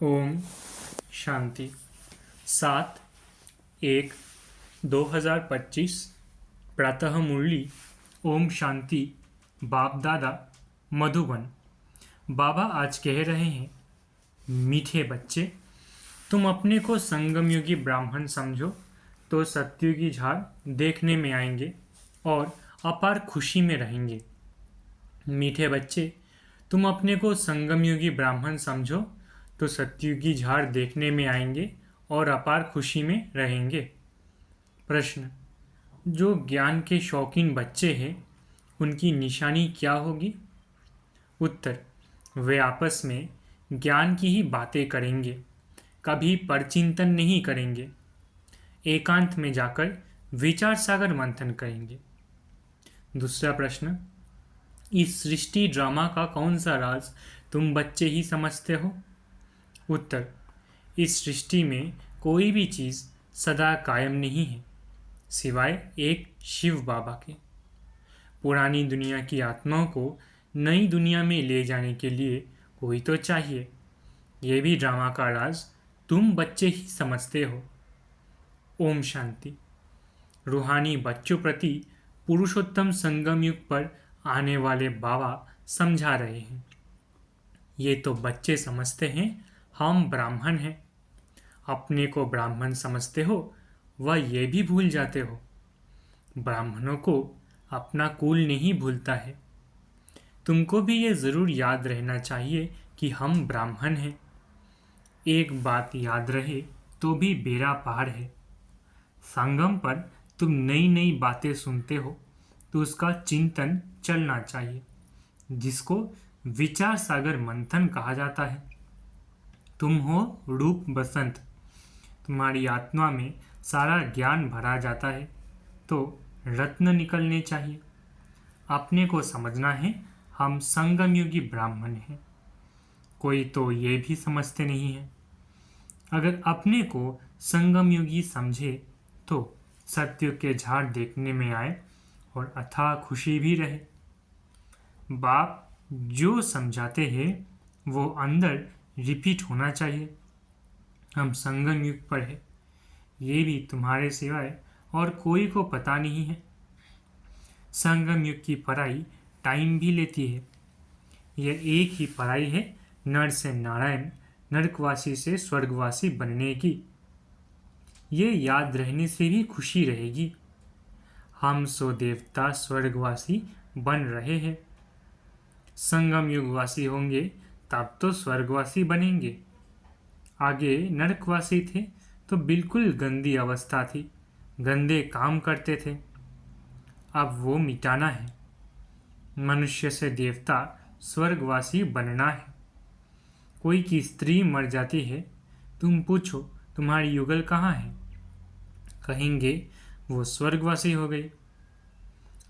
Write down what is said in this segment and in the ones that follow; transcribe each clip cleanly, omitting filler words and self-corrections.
ओम शांति। 7/1/2025 प्रातः मुरली। ओम शांति। बाप दादा मधुबन। बाबा आज कह रहे हैं, मीठे बच्चे, तुम अपने को संगम युगी ब्राह्मण समझो तो सत्युगी झाड़ देखने में आएंगे और अपार खुशी में रहेंगे। मीठे बच्चे, तुम अपने को संगम युगी ब्राह्मण समझो तो सत्युगी झाड़ देखने में आएंगे और अपार खुशी में रहेंगे। प्रश्न, जो ज्ञान के शौकीन बच्चे हैं उनकी निशानी क्या होगी? उत्तर, वे आपस में ज्ञान की ही बातें करेंगे, कभी परचिंतन नहीं करेंगे, एकांत में जाकर विचार सागर मंथन करेंगे। दूसरा प्रश्न, इस सृष्टि ड्रामा का कौन सा राज तुम बच्चे ही समझते हो? उत्तर, इस सृष्टि में कोई भी चीज़ सदा कायम नहीं है सिवाय एक शिव बाबा के। पुरानी दुनिया की आत्माओं को नई दुनिया में ले जाने के लिए कोई तो चाहिए। ये भी ड्रामा का राज तुम बच्चे ही समझते हो। ओम शांति। रूहानी बच्चों प्रति पुरुषोत्तम संगम युग पर आने वाले बाबा समझा रहे हैं। ये तो बच्चे समझते हैं हम ब्राह्मण हैं। अपने को ब्राह्मण समझते हो, वह ये भी भूल जाते हो। ब्राह्मणों को अपना कुल नहीं भूलता है। तुमको भी ये ज़रूर याद रहना चाहिए कि हम ब्राह्मण हैं। एक बात याद रहे तो भी बेड़ा पार है। संगम पर तुम नई नई बातें सुनते हो तो उसका चिंतन चलना चाहिए, जिसको विचार सागर मंथन कहा जाता है। तुम हो रूप बसंत, तुम्हारी आत्मा में सारा ज्ञान भरा जाता है तो रत्न निकलने चाहिए। अपने को समझना है हम संगम युगी ब्राह्मण हैं। कोई तो ये भी समझते नहीं है। अगर अपने को संगम युगी समझे तो सत्य के झाड़ देखने में आए और अथाह खुशी भी रहे। बाप जो समझाते हैं वो अंदर रिपीट होना चाहिए। हम संगम युग पर है, ये भी तुम्हारे सिवाय और कोई को पता नहीं है। संगम युग की पढ़ाई टाइम भी लेती है। यह एक ही पढ़ाई है नर से नारायण, नरकवासी से स्वर्गवासी बनने की। ये याद रहने से भी खुशी रहेगी। हम सो देवता स्वर्गवासी बन रहे हैं। संगम युगवासी होंगे तब तो स्वर्गवासी बनेंगे। आगे नरकवासी थे तो बिल्कुल गंदी अवस्था थी, गंदे काम करते थे। अब वो मिटाना है। मनुष्य से देवता स्वर्गवासी बनना है। कोई की स्त्री मर जाती है, तुम पूछो तुम्हारी युगल कहाँ है? कहेंगे वो स्वर्गवासी हो गई।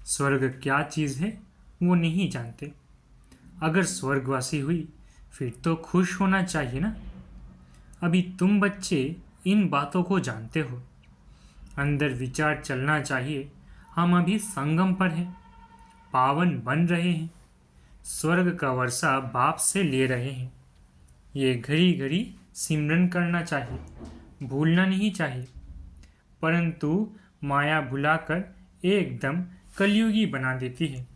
स्वर्ग क्या चीज़ है वो नहीं जानते। अगर स्वर्गवासी हुई फिर तो खुश होना चाहिए ना। अभी तुम बच्चे इन बातों को जानते हो। अंदर विचार चलना चाहिए हम अभी संगम पर हैं, पावन बन रहे हैं, स्वर्ग का वर्षा बाप से ले रहे हैं। ये घड़ी घड़ी सिमरन करना चाहिए, भूलना नहीं चाहिए। परंतु माया भुलाकर एकदम कलयुगी बना देती है।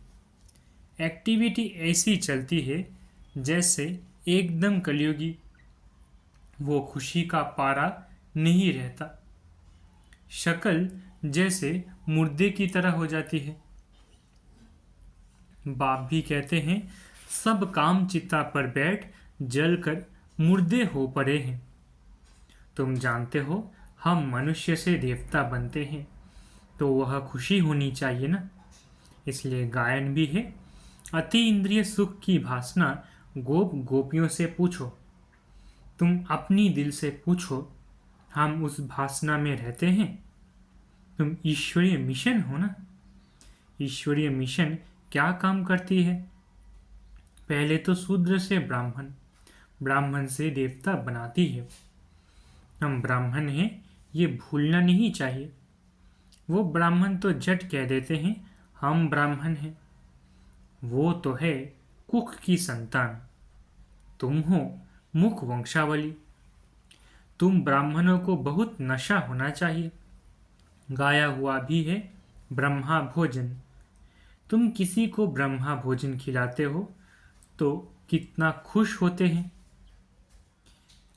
एक्टिविटी ऐसी चलती है जैसे एकदम कलयुगी। वो खुशी का पारा नहीं रहता। शक्ल जैसे मुर्दे की तरह हो जाती है। बाप भी कहते हैं सब काम चिता पर बैठ जलकर मुर्दे हो पड़े हैं। तुम जानते हो हम मनुष्य से देवता बनते हैं तो वह खुशी होनी चाहिए ना। इसलिए गायन भी है, अति इंद्रिय सुख की भासना गोप गोपियों से पूछो। तुम अपनी दिल से पूछो, हम उस भासना में रहते हैं? तुम ईश्वरीय मिशन हो ना। ईश्वरीय मिशन क्या काम करती है? पहले तो शूद्र से ब्राह्मण, ब्राह्मण से देवता बनाती है। हम ब्राह्मण हैं ये भूलना नहीं चाहिए। वो ब्राह्मण तो झट कह देते हैं हम ब्राह्मण हैं। वो तो है कुख की संतान। तुम हो मुख वंशावली। तुम ब्राह्मणों को बहुत नशा होना चाहिए। गाया हुआ भी है ब्रह्मा भोजन। तुम किसी को ब्रह्मा भोजन खिलाते हो तो कितना खुश होते हैं।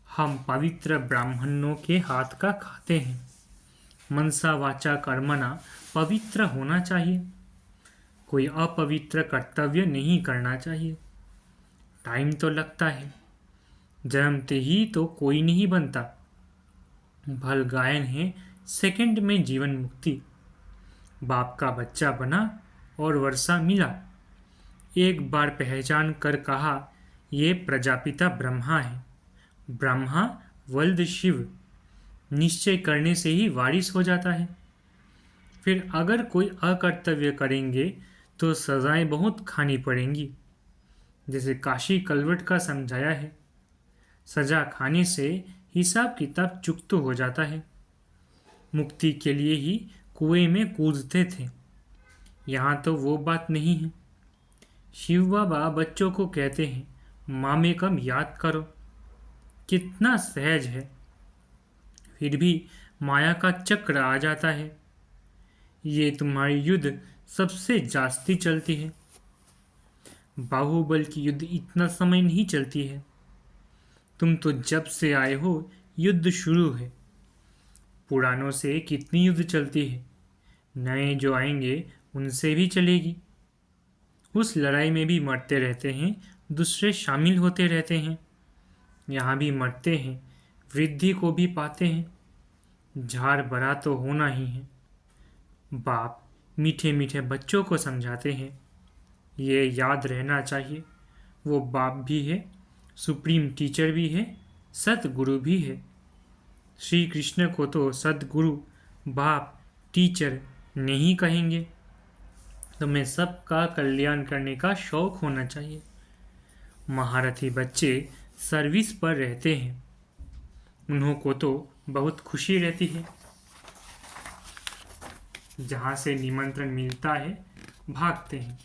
हम पवित्र ब्राह्मणों के हाथ का खाते हैं। मनसा वाचा कर्मणा पवित्र होना चाहिए। कोई अपवित्र कर्तव्य नहीं करना चाहिए। टाइम तो लगता है, जन्मते ही तो कोई नहीं बनता। भल गायन है सेकंड में जीवन मुक्ति। बाप का बच्चा बना और वर्षा मिला। एक बार पहचान कर कहा, ये प्रजापिता ब्रह्मा है। ब्रह्मा वल्द शिव। निश्चय करने से ही वारिस हो जाता है। फिर अगर कोई अकर्तव्य करेंगे तो सजाएं बहुत खानी पड़ेंगी। जैसे काशी कलवट का समझाया है, सजा खाने से हिसाब किताब चुकता हो जाता है। मुक्ति के लिए ही कुएं में कूदते थे। यहाँ तो वो बात नहीं है। शिव बाबा बच्चों को कहते हैं, मामे कम याद करो। कितना सहज है। फिर भी माया का चक्र आ जाता है। ये तुम्हारी युद्ध सबसे जास्ती चलती है। बाहुबल की युद्ध इतना समय नहीं चलती है। तुम तो जब से आए हो युद्ध शुरू है। पुरानों से कितनी युद्ध चलती है। नए जो आएंगे उनसे भी चलेगी। उस लड़ाई में भी मरते रहते हैं, दूसरे शामिल होते रहते हैं। यहाँ भी मरते हैं, वृद्धि को भी पाते हैं। झाड़ बड़ा तो होना ही है। बाप मीठे मीठे बच्चों को समझाते हैं, ये याद रहना चाहिए, वो बाप भी है, सुप्रीम टीचर भी है, सतगुरु भी है। श्री कृष्ण को तो सतगुरु, बाप, टीचर नहीं कहेंगे। तुम्हें सबका कल्याण करने का शौक होना चाहिए। महारथी बच्चे सर्विस पर रहते हैं। उन्हों को तो बहुत खुशी रहती है। जहाँ से निमंत्रण मिलता है भागते हैं।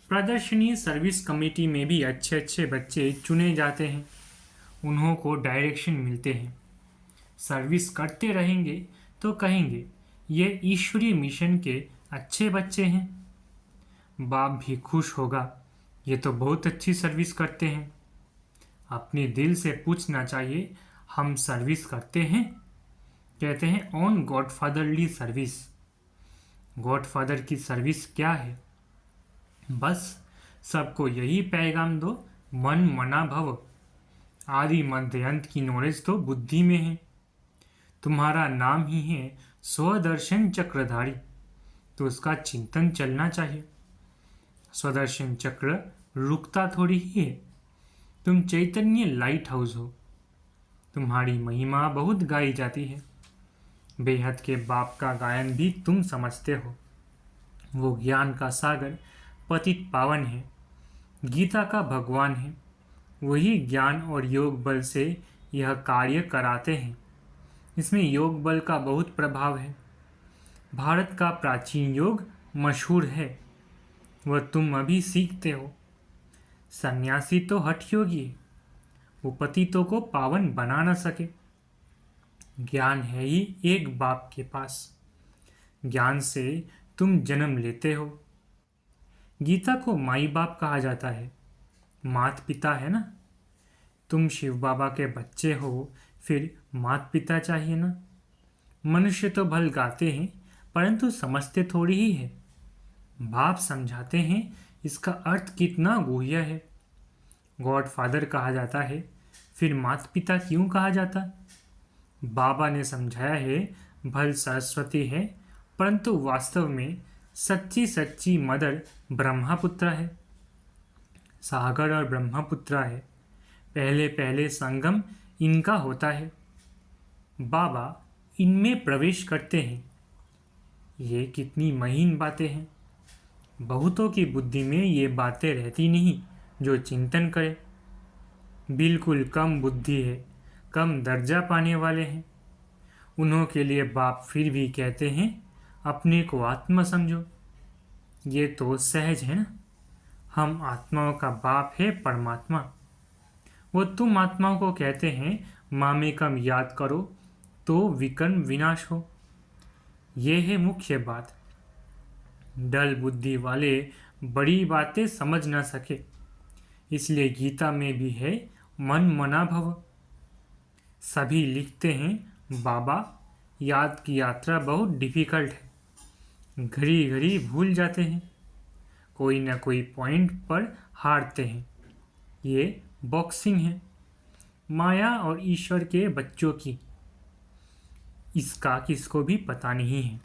प्रदर्शनी सर्विस कमेटी में भी अच्छे अच्छे बच्चे चुने जाते हैं। उन्हों को डायरेक्शन मिलते हैं। सर्विस करते रहेंगे तो कहेंगे ये ईश्वरीय मिशन के अच्छे बच्चे हैं। बाप भी खुश होगा, ये तो बहुत अच्छी सर्विस करते हैं। अपने दिल से पूछना चाहिए, हम सर्विस करते हैं? कहते हैं ऑन गॉडफादरली सर्विस। गॉडफादर की सर्विस क्या है? बस सबको यही पैगाम दो, मन मना भव। आदि मध्य अंत की नॉलेज तो बुद्धि में है। तुम्हारा नाम ही है स्वदर्शन चक्रधारी, तो उसका चिंतन चलना चाहिए। स्वदर्शन चक्र रुकता थोड़ी ही है। तुम चैतन्य लाइट हाउस हो। तुम्हारी महिमा बहुत गाई जाती है। बेहद के बाप का गायन भी तुम समझते हो। वो ज्ञान का सागर पतित पावन है, गीता का भगवान है। वही ज्ञान और योग बल से यह कार्य कराते हैं। इसमें योग बल का बहुत प्रभाव है। भारत का प्राचीन योग मशहूर है, वह तुम अभी सीखते हो। सन्यासी तो हठ योगी है, वो पतितों को पावन बना न सके। ज्ञान है ही एक बाप के पास। ज्ञान से तुम जन्म लेते हो। गीता को माई बाप कहा जाता है, मात पिता है ना। तुम शिव बाबा के बच्चे हो, फिर मात पिता चाहिए ना। मनुष्य तो भल गाते हैं, परंतु समझते थोड़ी ही है। बाप समझाते हैं, इसका अर्थ कितना गुह्य है। गॉड फादर कहा जाता है, फिर माता पिता क्यों कहा जाता? बाबा ने समझाया है, भल सरस्वती है, परंतु वास्तव में सच्ची सच्ची मदर ब्रह्मपुत्र है। सागर और ब्रह्मपुत्र है। पहले पहले संगम इनका होता है। बाबा इनमें प्रवेश करते हैं। ये कितनी महीन बातें हैं। बहुतों की बुद्धि में ये बातें रहती नहीं जो चिंतन करे। बिल्कुल कम बुद्धि है, कम दर्जा पाने वाले हैं। उन्हों के लिए बाप फिर भी कहते हैं, अपने को आत्मा समझो। ये तो सहज है ना। हम आत्माओं का बाप है परमात्मा। वो तुम आत्मा को कहते हैं मामेकम याद करो तो विकर्म विनाश हो। ये है मुख्य बात। डल बुद्धि वाले बड़ी बातें समझ न सके, इसलिए गीता में भी है मन मना भव। सभी लिखते हैं बाबा याद की यात्रा बहुत डिफिकल्ट है, घड़ी घड़ी भूल जाते हैं, कोई ना कोई पॉइंट पर हारते हैं। ये बॉक्सिंग है माया और ईश्वर के बच्चों की, इसका किसको भी पता नहीं है।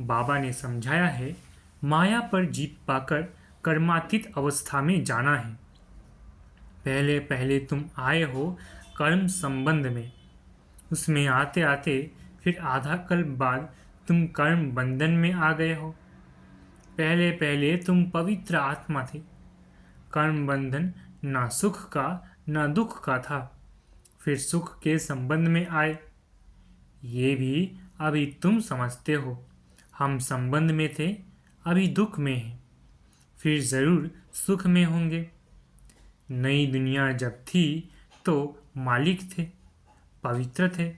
बाबा ने समझाया है माया पर जीत पाकर कर्मातीत अवस्था में जाना है। पहले पहले तुम आए हो कर्म संबंध में, उसमें आते आते फिर आधा कल्प बाद तुम कर्म बंधन में आ गए हो। पहले पहले तुम पवित्र आत्मा थे, कर्म बंधन ना सुख का ना दुख का था, फिर सुख के संबंध में आए। ये भी अभी तुम समझते हो, हम संबंध में थे, अभी दुख में हैं, फिर ज़रूर सुख में होंगे। नई दुनिया जब थी तो मालिक थे, पवित्र थे,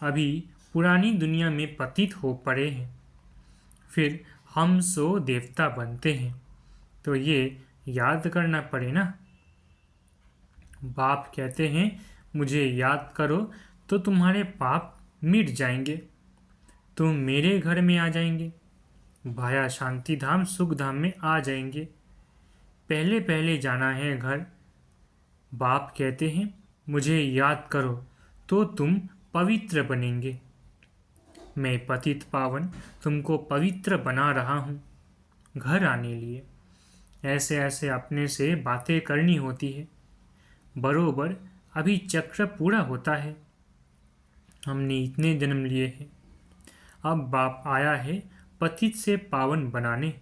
अभी पुरानी दुनिया में पतित हो पड़े हैं, फिर हम सो देवता बनते हैं। तो ये याद करना पड़े ना। बाप कहते हैं मुझे याद करो तो तुम्हारे पाप मिट जाएंगे, तुम मेरे घर में आ जाएंगे, भाया शांति धाम सुख धाम में आ जाएंगे। पहले पहले जाना है घर। बाप कहते हैं मुझे याद करो तो तुम पवित्र बनेंगे। मैं पतित पावन तुमको पवित्र बना रहा हूँ घर आने लिए। ऐसे ऐसे अपने से बातें करनी होती है। बरोबर अभी चक्र पूरा होता है। हमने इतने जन्म लिए हैं, अब बाप आया है पतित से पावन बनाने।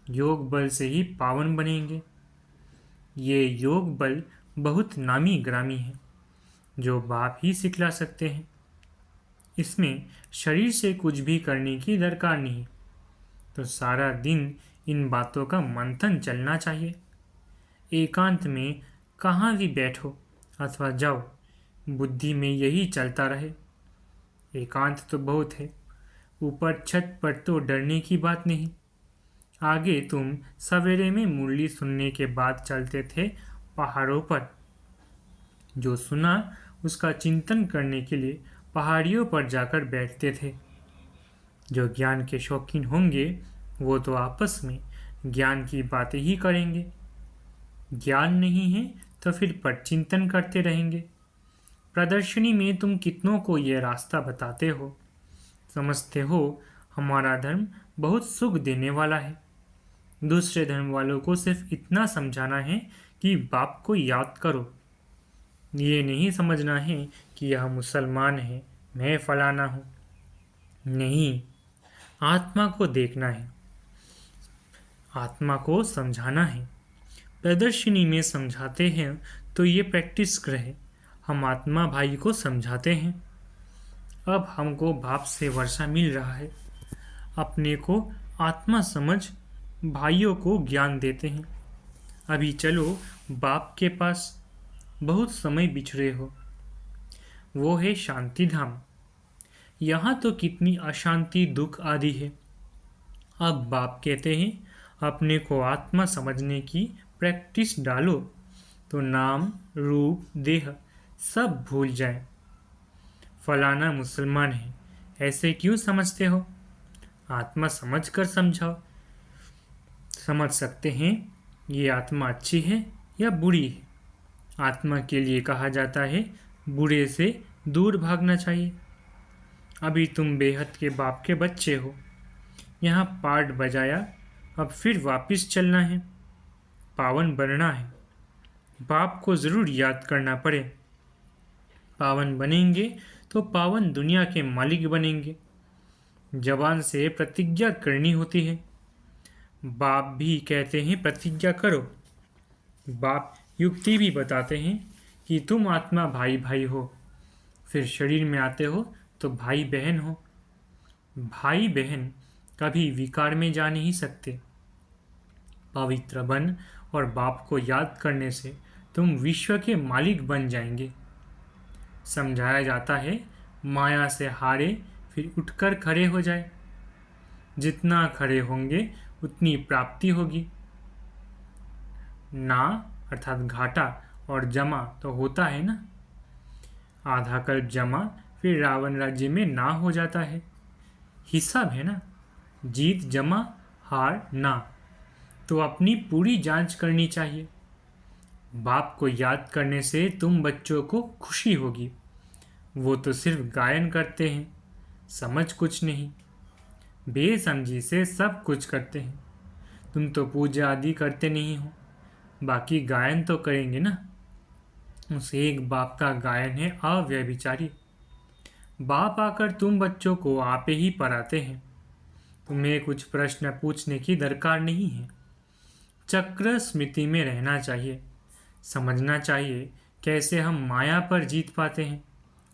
योग बल से ही पावन बनेंगे। ये योग बल बहुत नामी ग्रामी है, जो बाप ही सिखला सकते हैं। इसमें शरीर से कुछ भी करने की दरकार नहीं, तो सारा दिन इन बातों का मंथन चलना चाहिए। एकांत में कहाँ भी बैठो अथवा जाओ, बुद्धि में यही चलता रहे। एकांत तो बहुत है, ऊपर छत पर तो डरने की बात नहीं। आगे तुम सवेरे में मुरली सुनने के बाद चलते थे पहाड़ों पर, जो सुना उसका चिंतन करने के लिए पहाड़ियों पर जाकर बैठते थे। जो ज्ञान के शौकीन होंगे वो तो आपस में ज्ञान की बातें ही करेंगे। ज्ञान नहीं है तो फिर पर चिंतन करते रहेंगे। प्रदर्शनी में तुम कितनों को ये रास्ता बताते हो, समझते हो हमारा धर्म बहुत सुख देने वाला है। दूसरे धर्म वालों को सिर्फ इतना समझाना है कि बाप को याद करो। ये नहीं समझना है कि यह मुसलमान है, मैं फलाना हूँ। नहीं, आत्मा को देखना है, आत्मा को समझाना है। प्रदर्शनी में समझाते हैं तो ये प्रैक्टिस रहे। हम आत्मा भाई को समझाते हैं। अब हमको बाप से वर्षा मिल रहा है, अपने को आत्मा समझ भाइयों को ज्ञान देते हैं। अभी चलो बाप के पास, बहुत समय बिछड़े हो। वो है शांति धाम। यहाँ तो कितनी अशांति दुख आदि है। अब बाप कहते हैं अपने को आत्मा समझने की प्रैक्टिस डालो तो नाम रूप देह सब भूल जाए। फलाना मुसलमान है ऐसे क्यों समझते हो? आत्मा समझ कर समझाओ। समझ सकते हैं ये आत्मा अच्छी है या बुरी है। आत्मा के लिए कहा जाता है बुरे से दूर भागना चाहिए। अभी तुम बेहद के बाप के बच्चे हो, यहाँ पार्ट बजाया, अब फिर वापस चलना है, पावन बनना है। बाप को ज़रूर याद करना पड़े। पावन बनेंगे तो पावन दुनिया के मालिक बनेंगे। जबान से प्रतिज्ञा करनी होती है। बाप भी कहते हैं प्रतिज्ञा करो। बाप युक्ति भी बताते हैं कि तुम आत्मा भाई भाई हो, फिर शरीर में आते हो तो भाई बहन हो। भाई बहन कभी विकार में जा नहीं सकते। पवित्र बन और बाप को याद करने से तुम विश्व के मालिक बन जाएंगे। समझाया जाता है, माया से हारे फिर उठकर खड़े हो जाए। जितना खड़े होंगे उतनी प्राप्ति होगी। ना अर्थात घाटा और जमा तो होता है ना। आधा कल्प जमा फिर रावण राज्य में ना हो जाता है। हिसाब है ना, जीत जमा हार ना। तो अपनी पूरी जांच करनी चाहिए। बाप को याद करने से तुम बच्चों को खुशी होगी। वो तो सिर्फ गायन करते हैं, समझ कुछ नहीं। बेसमझी से सब कुछ करते हैं। तुम तो पूजा आदि करते नहीं हो, बाकी गायन तो करेंगे ना। उस एक बाप का गायन है अव्यभिचारी। बाप आकर तुम बच्चों को आपे ही पढ़ाते हैं। तुम्हें कुछ प्रश्न पूछने की दरकार नहीं है। चक्र स्मृति में रहना चाहिए। समझना चाहिए कैसे हम माया पर जीत पाते हैं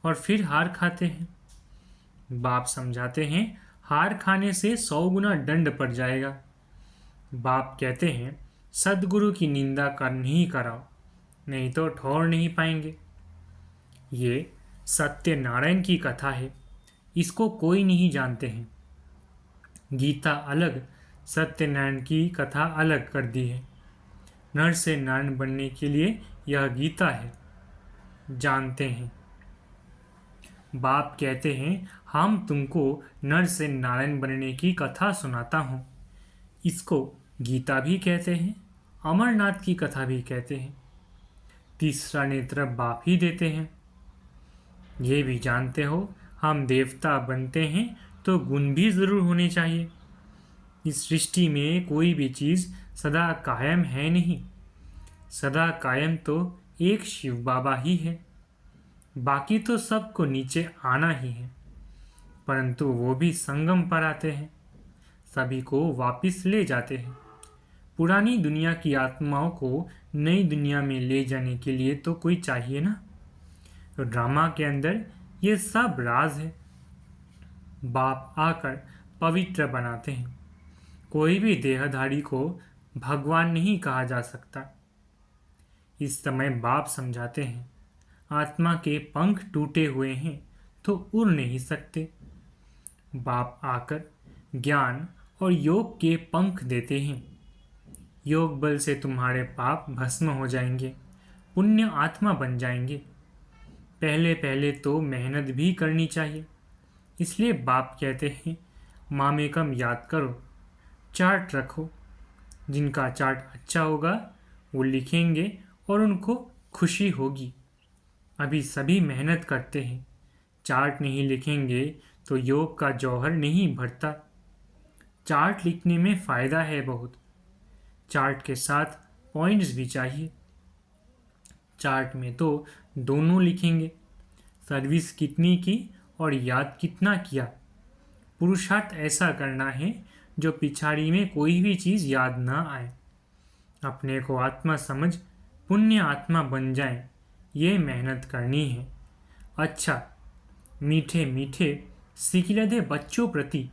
और फिर हार खाते हैं। बाप समझाते हैं, हार खाने से 100 गुना दंड पड़ जाएगा। बाप कहते हैं, सदगुरु की निंदा कर नहीं कराओ, नहीं तो ठोर नहीं पाएंगे। ये सत्यनारायण की कथा है, इसको कोई नहीं जानते हैं। गीता अलग, सत्यनारायण की कथा अलग कर दी है। नर से नारायण बनने के लिए यह गीता है, जानते हैं। बाप कहते हैं, हम तुमको नर से नारायण बनने की कथा सुनाता हूँ। इसको गीता भी कहते हैं, अमरनाथ की कथा भी कहते हैं। तीसरा नेत्र बाप ही देते हैं। ये भी जानते हो, हम देवता बनते हैं तो गुण भी जरूर होने चाहिए। इस सृष्टि में कोई भी चीज़ सदा कायम है नहीं। सदा कायम तो एक शिव बाबा ही है। बाकी तो सबको नीचे आना ही है, परंतु वो भी संगम पर आते हैं, सभी को वापिस ले जाते हैं। पुरानी दुनिया की आत्माओं को नई दुनिया में ले जाने के लिए तो कोई चाहिए ना। तो ड्रामा के अंदर ये सब राज है। बाप आकर पवित्र बनाते हैं। कोई भी देहधारी को भगवान नहीं कहा जा सकता। इस समय बाप समझाते हैं, आत्मा के पंख टूटे हुए हैं तो उड़ नहीं सकते। बाप आकर ज्ञान और योग के पंख देते हैं। योग बल से तुम्हारे पाप भस्म हो जाएंगे, पुण्य आत्मा बन जाएंगे। पहले पहले तो मेहनत भी करनी चाहिए। इसलिए बाप कहते हैं, मामेकम याद करो, चार्ट रखो। जिनका चार्ट अच्छा होगा वो लिखेंगे और उनको खुशी होगी। अभी सभी मेहनत करते हैं, चार्ट नहीं लिखेंगे तो योग का जौहर नहीं भरता। चार्ट लिखने में फ़ायदा है बहुत। चार्ट के साथ पॉइंट्स भी चाहिए। चार्ट में तो दोनों लिखेंगे, सर्विस कितनी की और याद कितना किया। पुरुषार्थ ऐसा करना है जो पिछाड़ी में कोई भी चीज़ याद ना आए। अपने को आत्मा समझ पुण्य आत्मा बन जाए, ये मेहनत करनी है। अच्छा, मीठे मीठे सिकिलदे बच्चों प्रति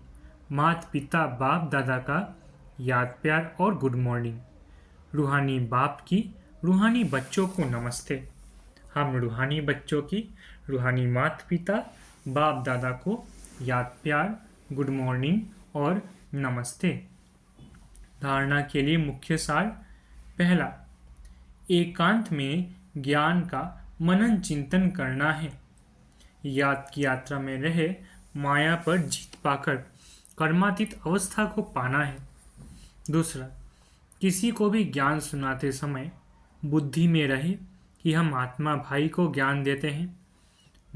माता पिता बाप दादा का याद प्यार और गुड मॉर्निंग। रूहानी बाप की रूहानी बच्चों को नमस्ते। हम रूहानी बच्चों की रूहानी माता पिता बाप दादा को याद प्यार, गुड मॉर्निंग और नमस्ते। धारणा के लिए मुख्य सार। पहला, एकांत में ज्ञान का मनन चिंतन करना है। याद की यात्रा में रहे माया पर जीत पाकर कर्मातीत अवस्था को पाना है। दूसरा, किसी को भी ज्ञान सुनाते समय बुद्धि में रहे कि हम आत्मा भाई को ज्ञान देते हैं।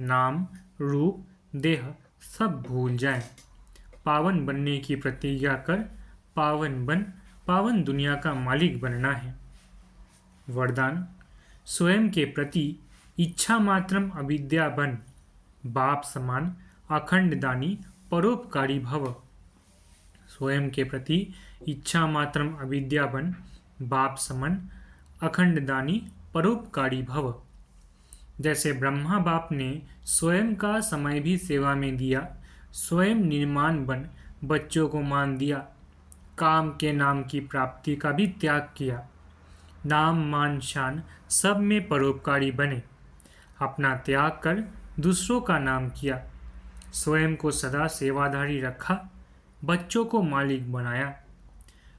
नाम रूप देह सब भूल जाएं। पावन बनने की प्रतिज्ञा कर पावन दुनिया का मालिक बनना है। वरदान, स्वयं के प्रति इच्छा मात्रम अविद्या बन, बाप समान अखंड दानी परोपकारी भव। स्वयं के प्रति इच्छा मात्रम अविद्या बन, बाप समान अखंड दानी परोपकारी भव। जैसे ब्रह्मा बाप ने स्वयं का समय भी सेवा में दिया, स्वयं निर्माण बन बच्चों को मान दिया, काम के नाम की प्राप्ति का भी त्याग किया। नाम मान शान सब में परोपकारी बने। अपना त्याग कर दूसरों का नाम किया, स्वयं को सदा सेवाधारी रखा, बच्चों को मालिक बनाया,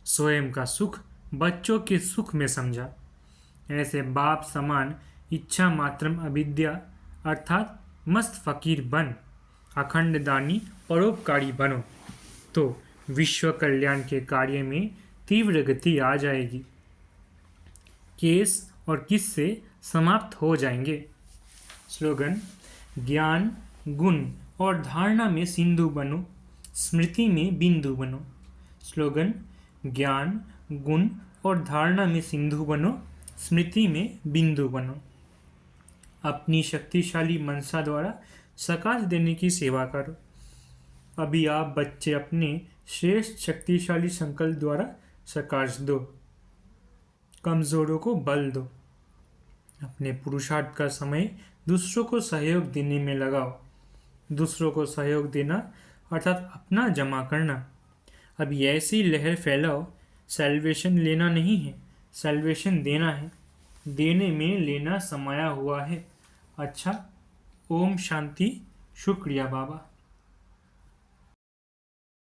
स्वयं का सुख बच्चों के सुख में समझा। ऐसे बाप समान इच्छा मात्रम अविद्या अर्थात मस्त फकीर बन, अखंड दानी परोपकारी बनो, तो विश्व कल्याण के कार्य में तीव्र गति आ जाएगी। केस और किस्से समाप्त हो जाएंगे। स्लोगन: ज्ञान, गुण और धारणा में सिंधु बनो, स्मृति में बिंदु बनो। स्लोगन: ज्ञान, गुण और धारणा में सिंधु बनो, स्मृति में बिंदु बनो। अपनी शक्तिशाली मनसा द्वारा सकाश देने की सेवा करो। अभी आप बच्चे अपने श्रेष्ठ शक्तिशाली संकल्प द्वारा सकाश दो, कमजोरों को बल दो। अपने पुरुषार्थ का समय दूसरों को सहयोग देने में लगाओ। दूसरों को सहयोग देना अर्थात अपना जमा करना। अभी ऐसी लहर फैलाओ, सैल्वेशन लेना नहीं है, सैल्वेशन देना है। देने में लेना समाया हुआ है। अच्छा, ओम शांति। शुक्रिया बाबा।